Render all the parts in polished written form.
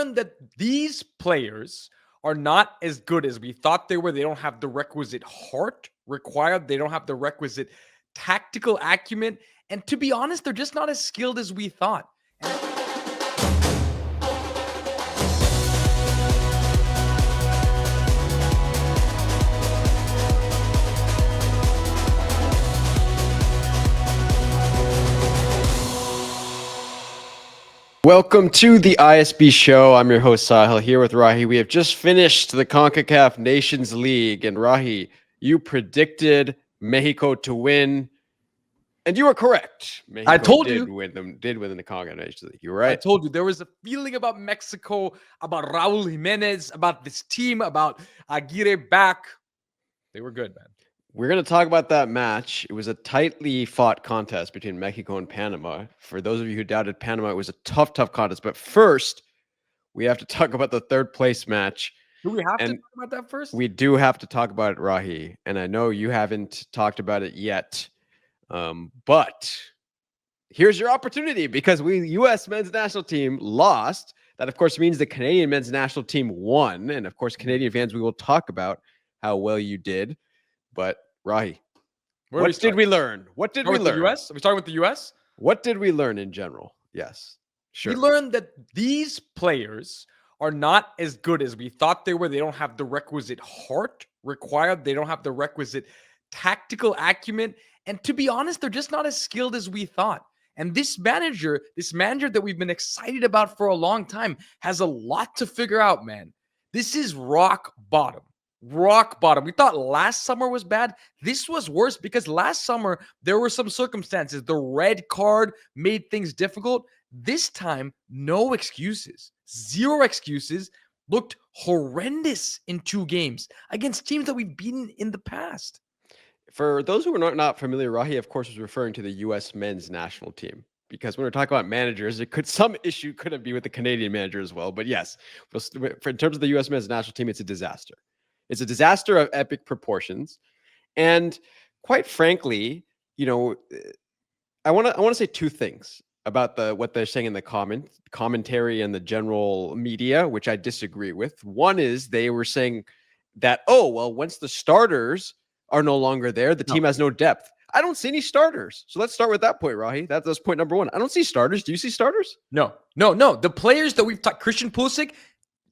learned that these players are not as good as we thought they were. They don't have the requisite heart required. They don't have the requisite tactical acumen. And to be honest, they're just not as skilled as we thought. Welcome to the ISB show. I'm your host, Sahil, here with Rahi. We have just finished the CONCACAF Nations League. And Rahi, you predicted Mexico to win. And you were correct. Mexico I told did you. win the CONCACAF Nations League. You're right. I told you there was a feeling about Mexico, about Raul Jimenez, about this team, about Aguirre back. They were good, man. We're going to talk about that match. It was a tightly fought contest between Mexico and Panama. For those of you who doubted Panama, it was a tough contest. But first, we have to talk about the third place match. Do we have to talk about that first? We do have to talk about it, Rahi. And I know you haven't talked about it yet. But here's your opportunity, because U.S. men's national team lost. That, of course, means the Canadian men's national team won. And, of course, Canadian fans, we will talk about how well you did. But Rahi, what did we learn? What did we learn? The US? Are we starting with the US? What did we learn in general? Yes, sure. We learned that these players are not as good as we thought they were. They don't have the requisite heart required. They don't have the requisite tactical acumen. And to be honest, they're just not as skilled as we thought. And this manager that we've been excited about for a long time, has a lot to figure out, man. This is rock bottom. Rock bottom. We thought last summer was bad. This was worse because last summer there were some circumstances. The red card made things difficult. This time, no excuses. Zero excuses. Looked horrendous in 2 games against teams that we've beaten in the past. For those who are not familiar, Rahi, of course, was referring to the U.S. men's national team. Because when we're talking about managers, some issue could be with the Canadian manager as well. But yes, in terms of the U.S. men's national team, it's a disaster. It's a disaster of epic proportions. And quite frankly, I want to say 2 things about what they're saying in the commentary and the general media, which I disagree with. One is they were saying that, once the starters are no longer there, the team has no depth. I don't see any starters. So let's start with that point, Rahi. That's point number 1. I don't see starters. Do you see starters? No. The players that we've talked, Christian Pulisic,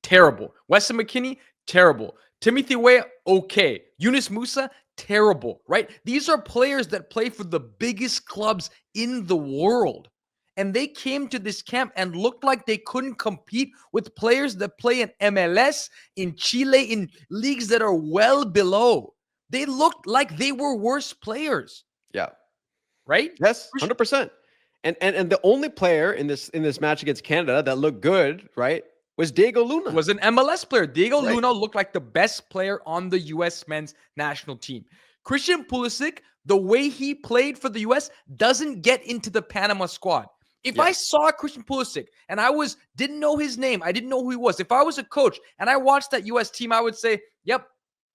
terrible. Weston McKennie, terrible. Timothy Weah, okay. Yunus Musa, terrible, right? These are players that play for the biggest clubs in the world. And they came to this camp and looked like they couldn't compete with players that play in MLS, in Chile, in leagues that are well below. They looked like they were worse players. Yeah. Right? Yes, 100%. And the only player in this match against Canada that looked good, right, was Diego Luna. Was an MLS player. Diego Luna looked like the best player on the U.S. men's national team. Christian Pulisic, the way he played for the U.S. doesn't get into the Panama squad. If I saw Christian Pulisic and didn't know his name, I didn't know who he was. If I was a coach and I watched that U.S. team, I would say, yep,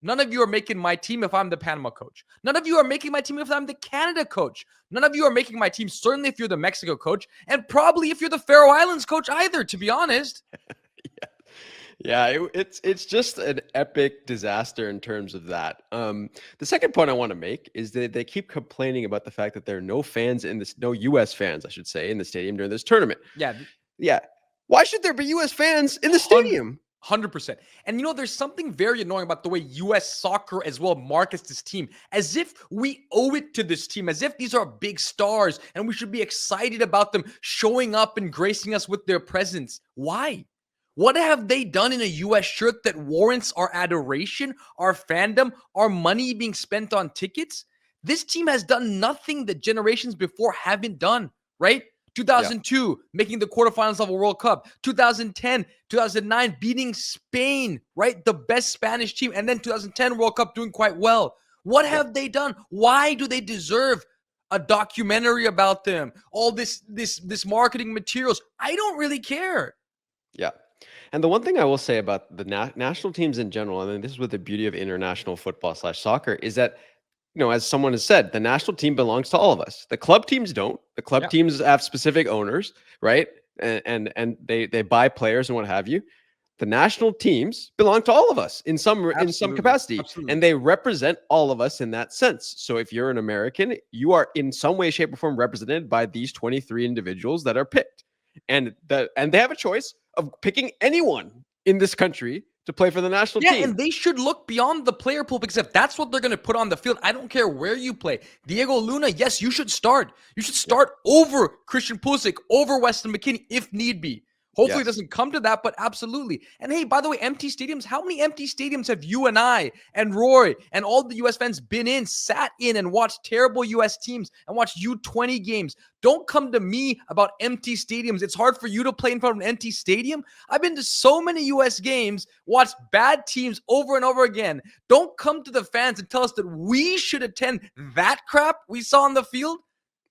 none of you are making my team if I'm the Panama coach. None of you are making my team if I'm the Canada coach. None of you are making my team, certainly if you're the Mexico coach, and probably if you're the Faroe Islands coach either, to be honest. Yeah, it's just an epic disaster in terms of that. The second point I want to make is that they keep complaining about the fact that there are no U.S. fans, I should say, in the stadium during this tournament. Yeah. Why should there be U.S. fans in the stadium? 100%. And there's something very annoying about the way U.S. soccer as well markets this team, as if we owe it to this team, as if these are big stars and we should be excited about them showing up and gracing us with their presence. Why? What have they done in a U.S. shirt that warrants our adoration, our fandom, our money being spent on tickets? This team has done nothing that generations before haven't done, right? 2002, making the quarterfinals of a World Cup. 2010, 2009, beating Spain, right? The best Spanish team. And then 2010 World Cup doing quite well. What have they done? Why do they deserve a documentary about them? All this marketing materials. I don't really care. Yeah. And the one thing I will say about the national teams in general, and this is what the beauty of international football/soccer is that, as someone has said, the national team belongs to all of us. The club teams don't. The club teams have specific owners, right? and they buy players and what have you. The national teams belong to all of us in some capacity, Absolutely. and they represent all of us in that sense. So if you're an American, you are in some way, shape, or form represented by these 23 individuals that are picked, and they have a choice of picking anyone in this country to play for the national team. And they should look beyond the player pool, because if that's what they're going to put on the field, I don't care where you play. Diego Luna, yes, you should start. You should start over Christian Pulisic, over Weston McKennie if need be. Hopefully it doesn't come to that, but absolutely. And hey, by the way, empty stadiums, how many empty stadiums have you and I and Roy and all the U.S. fans sat in and watched terrible U.S. teams and watched U20 games? Don't come to me about empty stadiums. It's hard for you to play in front of an empty stadium. I've been to so many U.S. games, watched bad teams over and over again. Don't come to the fans and tell us that we should attend that crap we saw on the field.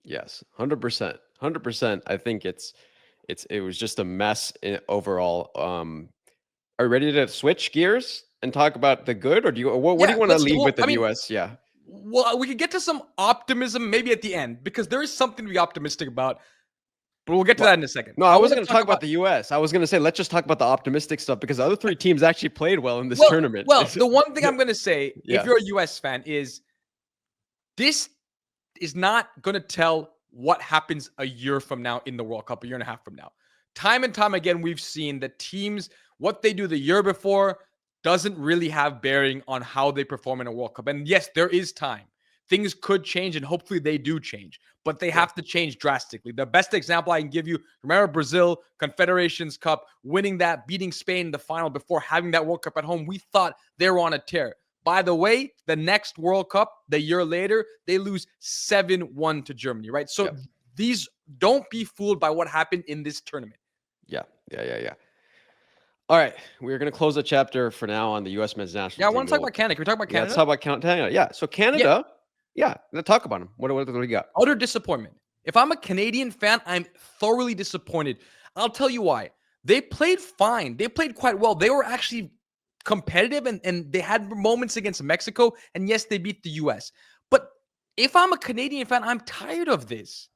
Yes, 100%. 100%. I think it was just a mess overall. Are you ready to switch gears and talk about the good, or do you what do you want to leave with the US? Yeah. Well, we could get to some optimism maybe at the end, because there is something to be optimistic about. But we'll get to that in a second. No, I wasn't going to talk about the US. I was going to say, let's just talk about the optimistic stuff, because the other three teams actually played well in this tournament. Well, the one thing I'm going to say, if you're a US fan, is this is not going to tell what happens a year from now in the World Cup, a year and a half from now. Time and time again, we've seen that teams, what they do the year before doesn't really have bearing on how they perform in a World Cup. And yes, there is time. Things could change, and hopefully they do change, but they have to change drastically. The best example I can give you, remember Brazil, Confederations Cup, winning that, beating Spain in the final before having that World Cup at home. We thought they were on a tear. By the way, the next World Cup, the year later, they lose 7-1 to Germany, right? So these, don't be fooled by what happened in this tournament. Yeah. All right, we're going to close the chapter for now on the U.S. men's national team. Yeah, I want to talk about Canada. Can we talk about Canada? Let's talk about Canada. Yeah, so Canada, let's talk about them. What do we got? Utter disappointment. If I'm a Canadian fan, I'm thoroughly disappointed. I'll tell you why. They played fine. They played quite well. They were actually competitive, and they had moments against Mexico, and yes, they beat the U.S. But if I'm a Canadian fan, I'm tired of this.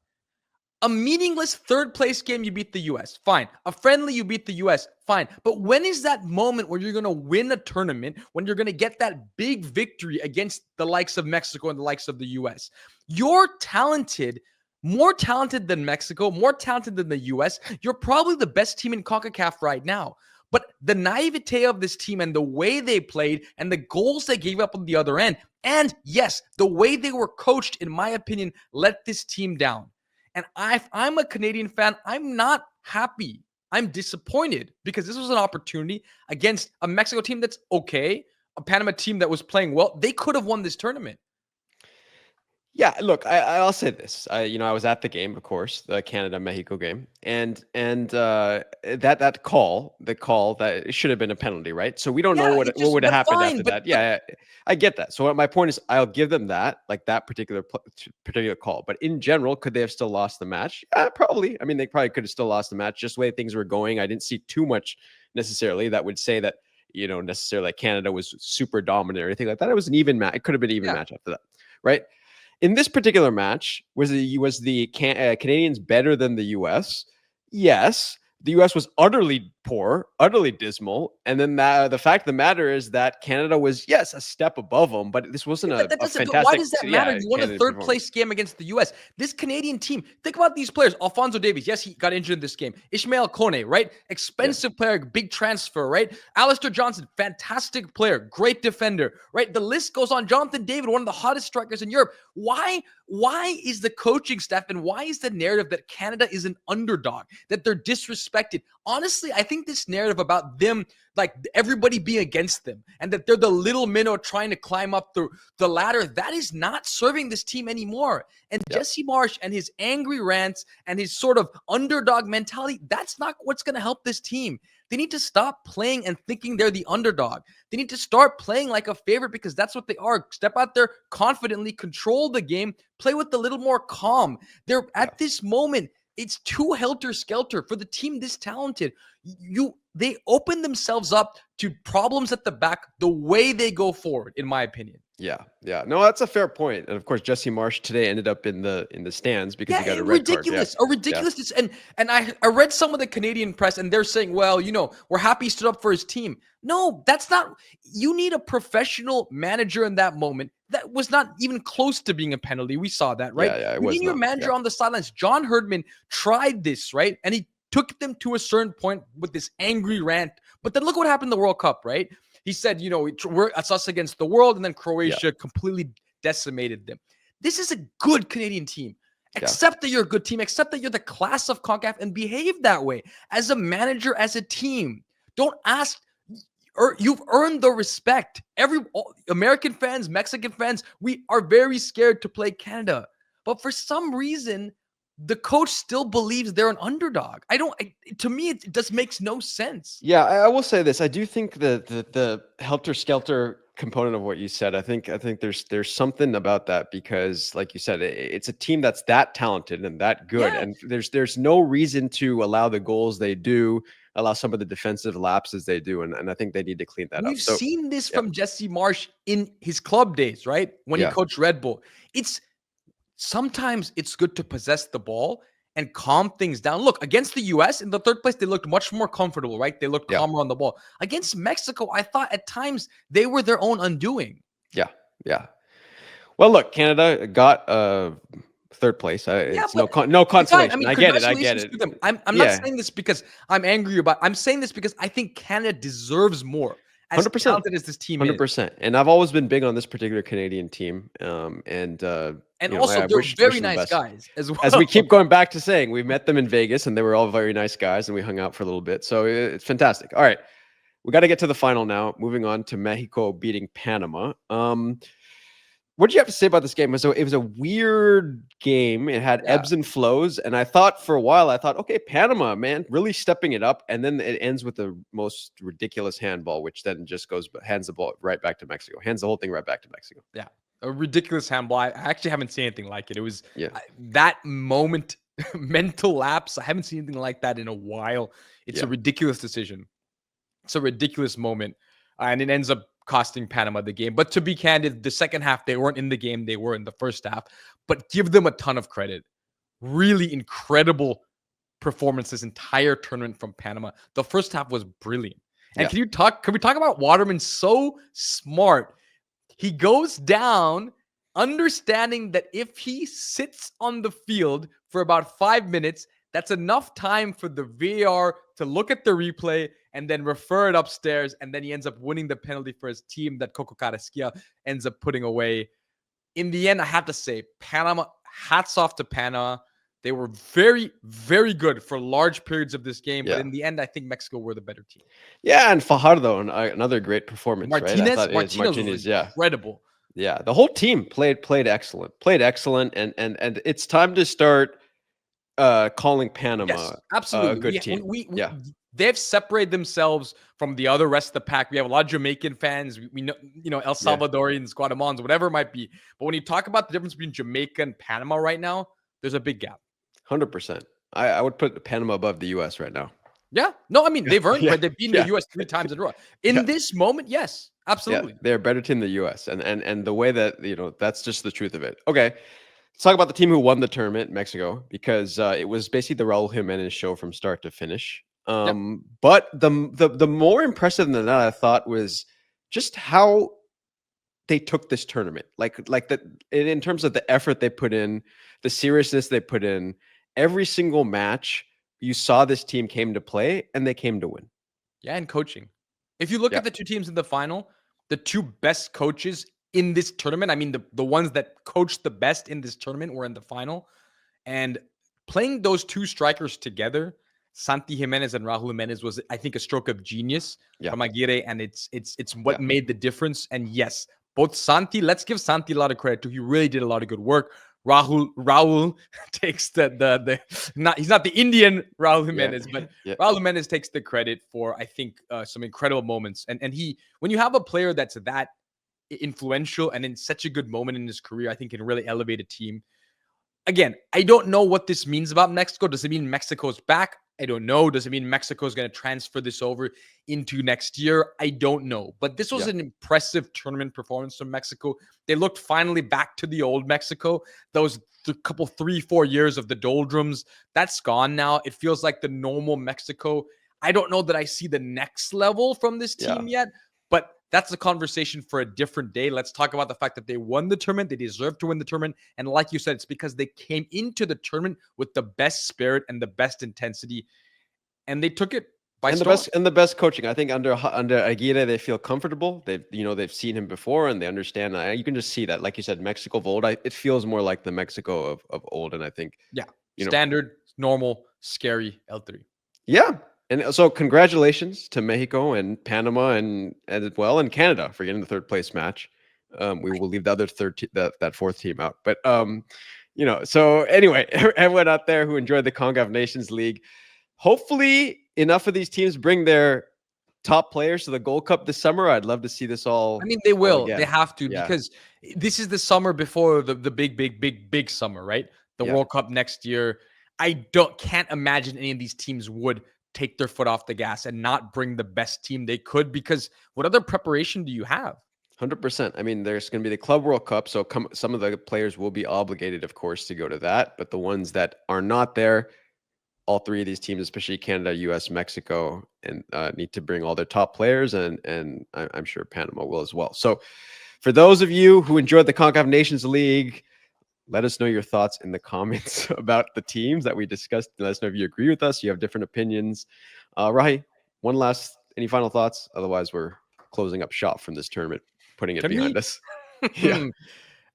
A meaningless third-place game, you beat the U.S. Fine. A friendly, you beat the U.S. Fine. But when is that moment where you're going to win a tournament, when you're going to get that big victory against the likes of Mexico and the likes of the U.S.? You're talented, more talented than Mexico, more talented than the U.S. You're probably the best team in CONCACAF right now. But the naivete of this team and the way they played and the goals they gave up on the other end, and yes, the way they were coached, in my opinion, let this team down. And if I'm a Canadian fan, I'm not happy. I'm disappointed, because this was an opportunity against a Mexico team that's okay, a Panama team that was playing well. They could have won this tournament. Yeah, look, I'll say this. I was at the game, of course, the Canada-Mexico game, and that call that it should have been a penalty, right? So we don't know what would have happened after that. Yeah, I get that. So my point is, I'll give them that, like that particular call. But in general, could they have still lost the match? Yeah, probably. I mean, they probably could have still lost the match. Just the way things were going, I didn't see too much necessarily that would say that necessarily like Canada was super dominant or anything like that. It was an even match. It could have been an even match after that, right? In this particular match, was the Canadians better than the U.S.? Yes. The U.S. was utterly poor, utterly dismal. And then the fact of the matter is that Canada was, yes, a step above them, but this wasn't a fantastic. Why does that matter? You won a third-place game against the U.S. This Canadian team, think about these players. Alphonso Davies, yes, he got injured in this game. Ishmael Kone, right? Expensive player, big transfer, right? Alistair Johnson, fantastic player, great defender, right? The list goes on. Jonathan David, one of the hottest strikers in Europe. Why is the coaching staff and why is the narrative that Canada is an underdog, that they're disrespected? Honestly, I think this narrative about them, like everybody being against them and that they're the little minnow trying to climb up the ladder, that is not serving this team anymore. And Jesse Marsch and his angry rants and his sort of underdog mentality, that's not what's going to help this team. They need to stop playing and thinking they're the underdog. They need to start playing like a favorite, because that's what they are. Step out there confidently, control the game, play with a little more calm. They're at this moment, it's too helter-skelter for the team this talented. They open themselves up to problems at the back the way they go forward, in my opinion. Yeah. No, that's a fair point. And of course, Jesse Marsch today ended up in the stands because Yeah, he got a red card. Yeah. a Yeah. ridiculousness. And I read some of the Canadian press, and they're saying, well, we're happy he stood up for his team. No, that's not. You need a professional manager in that moment. That was not even close to being a penalty. We saw that, right? Yeah. It You was need your not. manager Yeah. on the sidelines. John Herdman tried this, right? And he took them to a certain point with this angry rant. But then look what happened in the World Cup, right? He said, it's us against the world, and then Croatia completely decimated them. This is a good Canadian team. Accept that you're a good team. Accept that you're the class of CONCACAF and behave that way as a manager, as a team. Don't ask. You've earned the respect. American fans, Mexican fans, we are very scared to play Canada. But for some reason, the coach still believes they're an underdog. To me, it just makes no sense. Yeah, I will say this. I do think that the helter-skelter component of what you said, I think there's something about that because, like you said, it's a team that's that talented and that good, Yeah. and there's no reason to allow the goals they do, allow some of the defensive lapses they do, and I think they need to clean that up. We've So seen this from Jesse Marsch in his club days, right? When he coached Red Bull. Sometimes it's good to possess the ball and calm things down. Look, against the US in the third place, they looked much more comfortable, right? They looked calmer on the ball. Against Mexico, I thought at times they were their own undoing. Yeah. Well, look, Canada got third place. It's no consolation. I mean, I get it. to them. I'm not saying this because I'm angry about. I'm saying this because I think Canada deserves more. As 100%. talented as this team 100%. And I've always been big on this particular Canadian team. And I they're wish very them nice best. guys as well. As we keep going back to saying, we met them in Vegas and they were all very nice guys and we hung out for a little bit. So it's fantastic. All right. We got to get to the final now. Moving on to Mexico beating Panama. What did you have to say about this game? It was a weird game. It had ebbs and flows. And I thought for a while, okay, Panama, man, really stepping it up. And then it ends with the most ridiculous handball, which then just hands the ball right back to Mexico. Hands the whole thing right back to Mexico. Yeah. A ridiculous handball. I actually haven't seen anything like it. It was that moment, mental lapse. I haven't seen anything like that in a while. It's a ridiculous decision. It's a ridiculous moment. And it ends up costing Panama the game. But to be candid, the second half, they weren't in the game. They were in the first half. But give them a ton of credit. Really incredible performance this entire tournament from Panama. The first half was brilliant. And can we talk about Waterman? So smart. He goes down understanding that if he sits on the field for about 5 minutes, that's enough time for the VAR to look at the replay and then refer it upstairs. And then he ends up winning the penalty for his team that Coco Carrasquilla ends up putting away. In the end, I have to say, Panama, hats off to Panama. They were very, very good for large periods of this game. But in the end, I think Mexico were the better team. Yeah, and Fajardo, another great performance. Martinez Martinez was incredible. Yeah, the whole team played excellent. And it's time to start calling Panama absolutely. a good team. They've separated themselves from the other rest of the pack. We have a lot of Jamaican fans. We know, El Salvadorians, Guatemalans, whatever it might be. But when you talk about the difference between Jamaica and Panama right now, there's a big gap. 100%. I would put Panama above the U.S. right now. Yeah. No, I mean, they've earned it. They've beaten the U.S. 3 times in a row. In this moment, yes, absolutely. They're a better team than the U.S. And the way that, that's just the truth of it. Okay. Let's talk about the team who won the tournament, Mexico, because it was basically the Raul Jimenez show from start to finish. But the more impressive than that, I thought, was just how they took this tournament. Like that in terms of the effort they put in, the seriousness they put in. Every single match, you saw this team came to play and they came to win. Yeah, and coaching. If you look at the two teams in the final, the two best coaches in this tournament, I mean, the ones that coached the best in this tournament were in the final. And playing those two strikers together, Santi Jimenez and Raul Jimenez, was, I think, a stroke of genius from Aguirre, and it's what made the difference. And yes, both Santi, let's give Santi a lot of credit too. He really did a lot of good work. Raul takes he's not the Indian Raul Jimenez, but Raul Jimenez takes the credit for, I think, some incredible moments. And when you have a player that's that influential and in such a good moment in his career, I think can really elevate a team. Again, I don't know what this means about Mexico. Does it mean Mexico's back? I don't know. Does it mean Mexico is going to transfer this over into next year? I don't know. But this was an impressive tournament performance from Mexico. They looked finally back to the old Mexico. Those couple 3-4 years of the doldrums, that's gone now. It feels like the normal Mexico. I don't know that I see the next level from this team yet, but that's a conversation for a different day. Let's talk about the fact that they won the tournament. They deserve to win the tournament. And like you said, it's because they came into the tournament with the best spirit and the best intensity, and they took it by storm. The best coaching. I think under Aguirre, they feel comfortable. They've seen him before and they understand. You can just see that, like you said, Mexico of old. It feels more like the Mexico of old. And I think standard, normal, scary L3. Yeah. And so congratulations to Mexico and Panama and as well, and Canada for getting the third place match. We will leave the other that fourth team out. But so anyway, everyone out there who enjoyed the CONCACAF Nations League, hopefully enough of these teams bring their top players to the Gold Cup this summer. I'd love to see this all. I mean, they will. They have to, because this is the summer before the big summer, right? The World Cup next year. I can't imagine any of these teams would take their foot off the gas and not bring the best team they could, because what other preparation do you have? 100%. I mean, there's going to be the Club World Cup, so some of the players will be obligated, of course, to go to that. But the ones that are not there, all three of these teams, especially Canada, US, Mexico, and need to bring all their top players, and I'm sure Panama will as well. So for those of you who enjoyed the CONCACAF Nations League, let us know your thoughts in the comments about the teams that we discussed. Let us know if you agree with us, you have different opinions. Rahi, any final thoughts? Otherwise, we're closing up shop from this tournament, putting it behind us.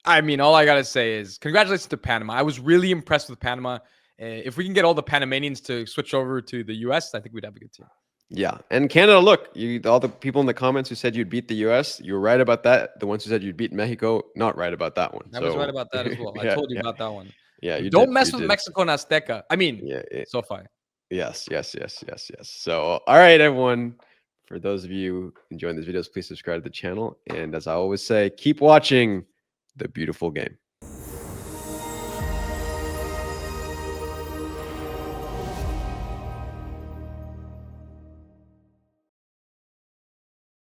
I mean, all I got to say is congratulations to Panama. I was really impressed with Panama. If we can get all the Panamanians to switch over to the US, I think we'd have a good team. Yeah. And Canada, look, all the people in the comments who said you'd beat the US, you were right about that. The ones who said you'd beat Mexico, not right about that one. I was right about that as well. I told you about that one. Yeah. Don't mess with Mexico and Azteca. I mean, SoFi. Yes. So, all right, everyone. For those of you enjoying these videos, please subscribe to the channel. And as I always say, keep watching the beautiful game.